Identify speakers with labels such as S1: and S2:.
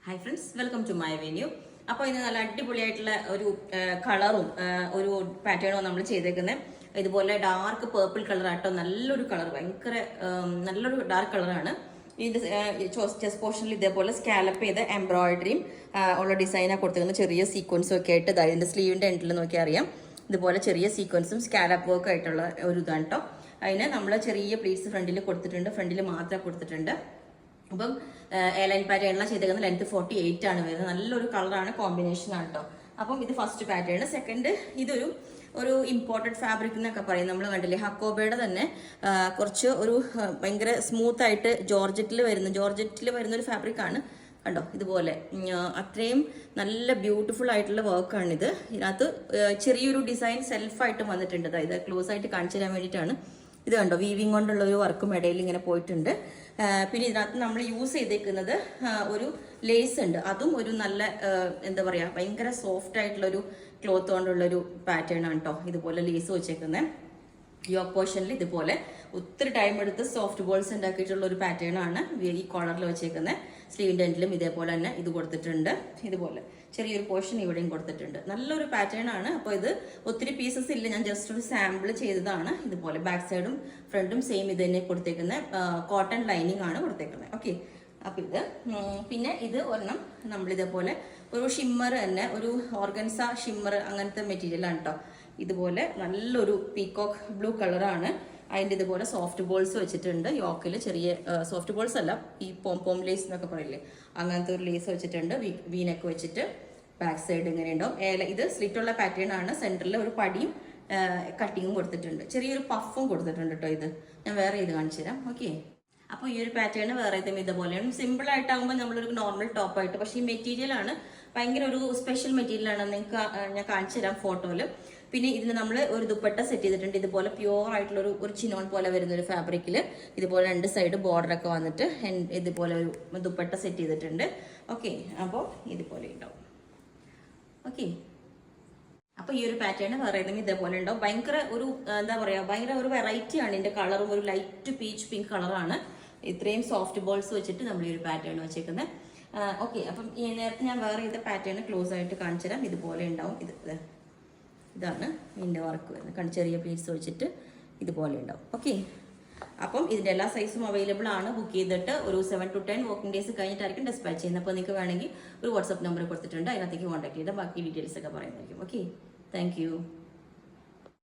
S1: Hi friends, welcome to my venue. അപ്പോൾ ഇന്ന് നല്ല അടിപൊളിയായിട്ടുള്ള ഒരു കളറും ഒരു പാറ്റേണും നമ്മൾ ചെയ്തേക്കുന്നത്. ഇതുപോലെ ഡാർക്ക് പേർപ്പിൾ കളർ ആട്ടോ, നല്ലൊരു കളർ, ഭയങ്കര നല്ലൊരു ഡാർക്ക് കളറാണ്. ഇതിന്റെ ചെസ്റ്റ് പോർഷനിൽ ഇതേപോലെ സ്കാലപ്പ് ചെയ്ത് എംബ്രോയിഡറിയും ഉള്ള ഡിസൈനാണ് കൊടുത്തിരിക്കുന്നത്. ചെറിയ സീക്വൻസും ഒക്കെ ആയിട്ട് ഇതിന്റെ സ്ലീവിന്റെ എൻഡിൽ നോക്കിയാൽ അറിയാം. ഇതുപോലെ ചെറിയ സീക്വൻസും സ്കാലപ്പ് വർക്കും ആയിട്ടുള്ള ഒരു ഇതാണ് കേട്ടോ. അതിന് നമ്മൾ ചെറിയ പ്ലീറ്റ്സ് ഫ്രണ്ടിൽ കൊടുത്തിട്ടുണ്ട്, ഫ്രണ്ടിൽ മാത്രം കൊടുത്തിട്ടുണ്ട്. അപ്പം എയർലൈൻ പാറ്റേണിലാണ് ചെയ്തേക്കുന്നത്. ലെങ്ത് 48 ആണ് വരുന്നത്. നല്ലൊരു കളറാണ്, കോമ്പിനേഷൻ ആണ് കേട്ടോ. അപ്പം ഇത് ഫസ്റ്റ് പാറ്റേൺ. സെക്കൻഡ്, ഇതൊരു ഇമ്പോർട്ടഡ് ഫാബ്രിക് എന്നൊക്കെ പറയും. നമ്മൾ കണ്ടില്ലേ, ഹക്കോബയുടെ തന്നെ കുറച്ച് ഒരു ഭയങ്കര സ്മൂത്ത് ആയിട്ട് ജോർജറ്റിൽ വരുന്ന ഒരു ഫാബ്രിക് ആണ്. കണ്ടോ, ഇതുപോലെ അത്രയും നല്ല ബ്യൂട്ടിഫുൾ ആയിട്ടുള്ള വർക്കാണിത്. ഇതിനകത്ത് ചെറിയൊരു ഡിസൈൻ സെൽഫായിട്ട് വന്നിട്ടുണ്ട്. അതായത് ക്ലോസ് ആയിട്ട് കാണിച്ചു തരാൻ വേണ്ടിയിട്ടാണ്. ഇത് കണ്ടോ, വീവിങ് കൊണ്ടുള്ള ഒരു വർക്കും ഇടയിൽ ഇങ്ങനെ പോയിട്ടുണ്ട്. പിന്നെ ഇതിനകത്ത് നമ്മൾ യൂസ് ചെയ്തേക്കുന്നത് ഒരു ലേസ് ഉണ്ട്. അതും ഒരു നല്ല എന്താ പറയുക, ഭയങ്കര സോഫ്റ്റ് ആയിട്ടുള്ള ഒരു ക്ലോത്ത് കൊണ്ടുള്ളൊരു പാറ്റേൺ ആണ് കേട്ടോ. ഇതുപോലെ ലേസ് വെച്ചേക്കുന്നത്. യോക്ക് പോർഷനിൽ ഇതുപോലെ ഒത്തിരി ടൈം എടുത്ത് സോഫ്റ്റ് ബോൾസ് ഉണ്ടാക്കിയിട്ടുള്ള ഒരു പാറ്റേൺ ആണ് ഈ കോളറിൽ വെച്ചേക്കുന്നത്. സ്ലീവിൻ്റെ എൻഡിലും ഇതേപോലെ തന്നെ ഇത് കൊടുത്തിട്ടുണ്ട്. ഇതുപോലെ ചെറിയൊരു പോർഷൻ ഇവിടെയും കൊടുത്തിട്ടുണ്ട്. നല്ലൊരു പാറ്റേൺ ആണ്. അപ്പോൾ ഇത് ഒത്തിരി പീസസ് ഇല്ല, ഞാൻ ജസ്റ്റ് ഒരു സാമ്പിൾ ചെയ്തതാണ്. ഇതുപോലെ ബാക്ക് സൈഡും ഫ്രണ്ടും സെയിം ഇത് തന്നെ കൊടുത്തേക്കുന്നത്. കോട്ടൺ ലൈനിങ് ആണ് കൊടുത്തേക്കുന്നത്. ഓക്കെ, അപ്പം ഇത് പിന്നെ ഇത് ഒരെണ്ണം നമ്മളിതേപോലെ ഒരു ഷിമ്മർ തന്നെ, ഒരു ഓർഗൻസ ഷിമ്മർ അങ്ങനത്തെ മെറ്റീരിയലാണ് കേട്ടോ. ഇതുപോലെ നല്ലൊരു പീകോക്ക് ബ്ലൂ കളറാണ്. അതിൻ്റെ ഇതുപോലെ സോഫ്റ്റ് ബോൾസ് വെച്ചിട്ടുണ്ട്. യോക്കിൽ ചെറിയ സോഫ്റ്റ് ബോൾസ് അല്ല, ഈ പോം ലേസ് എന്നൊക്കെ പറയില്ലേ, അങ്ങനത്തെ ഒരു ലേസ് വെച്ചിട്ടുണ്ട്. വീനൊക്കെ വെച്ചിട്ട് ബാക്ക് സൈഡ് ഇങ്ങനെ ഉണ്ടാവും. ഇത് സ്ലിറ്റുള്ള പാറ്റേൺ ആണ്. സെൻറ്ററിൽ ഒരു പടിയും കട്ടിങ്ങും കൊടുത്തിട്ടുണ്ട്. ചെറിയൊരു പഫും കൊടുത്തിട്ടുണ്ട് കേട്ടോ. ഇത് ഞാൻ വേറെ ഇത് കാണിച്ചു തരാം. ഓക്കെ, അപ്പോൾ ഈ ഒരു പാറ്റേൺ വേറെ ഇതുപോലെയാണ്. സിമ്പിൾ ആയിട്ടാകുമ്പോൾ നമ്മളൊരു നോർമൽ ടോപ്പായിട്ട്, പക്ഷേ ഈ മെറ്റീരിയൽ ആണ് ഭയങ്കര ഒരു സ്പെഷ്യൽ മെറ്റീരിയൽ ആണ്. നിങ്ങൾക്ക് ഞാൻ കാണിച്ചു തരാം ഫോട്ടോയിൽ. പിന്നെ ഇതിന് നമ്മൾ ഒരു ദുപ്പട്ട സെറ്റ് ചെയ്തിട്ടുണ്ട്. ഇതുപോലെ പ്യുവർ ആയിട്ടുള്ള ഒരു ചിനോൺ പോലെ വരുന്ന ഒരു ഫാബ്രിക്കിൽ ഇതുപോലെ രണ്ട് സൈഡ് ബോർഡറൊക്കെ വന്നിട്ട് ഇതുപോലെ ഒരു ദുപ്പട്ട സെറ്റ് ചെയ്തിട്ടുണ്ട്. ഓക്കെ, അപ്പോൾ ഇതുപോലെ ഉണ്ടാവും. ഓക്കെ, അപ്പോൾ ഈ ഒരു പാറ്റേൺ വേറെ ഏതെങ്കിലും ഇതേപോലെ ഉണ്ടാവും. ഭയങ്കര ഒരു എന്താ പറയുക, ഭയങ്കര ഒരു വെറൈറ്റി ആണ്. ഇതിൻ്റെ കളറും ഒരു ലൈറ്റ് പീച്ച് പിങ്ക് കളറാണ്. ഇത്രയും സോഫ്റ്റ് ബോൾസ് വെച്ചിട്ട് നമ്മൾ ഈ ഒരു പാറ്റേൺ വെച്ചേക്കുന്നത്. ഓക്കെ, അപ്പം നേരത്തെ ഞാൻ വേറെ ചെയ്ത പാറ്റേൺ ക്ലോസ് ആയിട്ട് കാണിച്ചു തരാം. ഇതുപോലെ ഉണ്ടാവും. ഇതാണ് ഇതിൻ്റെ വർക്ക് വരുന്നത്. ചെറിയ പ്ലീറ്റ്സ് വെച്ചിട്ട് ഇതുപോലെ ഉണ്ടാവും. ഓക്കെ, അപ്പം ഇതിൻ്റെ എല്ലാ സൈസും അവൈലബിൾ ആണ്. ബുക്ക് ചെയ്തിട്ട് ഒരു 7 to 10 വർക്കിംഗ് ഡേയ്സ് കഴിഞ്ഞിട്ടായിരിക്കും ഡിസ്പാച്ച് ചെയ്യുന്നത്. അപ്പോൾ നിങ്ങൾക്ക് വേണമെങ്കിൽ ഒരു വാട്സ്ആപ്പ് നമ്പർ കൊടുത്തിട്ടുണ്ട്, അതിനകത്തേക്ക് കോൺടാക്ട് ചെയ്താൽ ബാക്കി ഡീറ്റെയിൽസ് ഒക്കെ പറയുന്നതായിരിക്കും. Okay, thank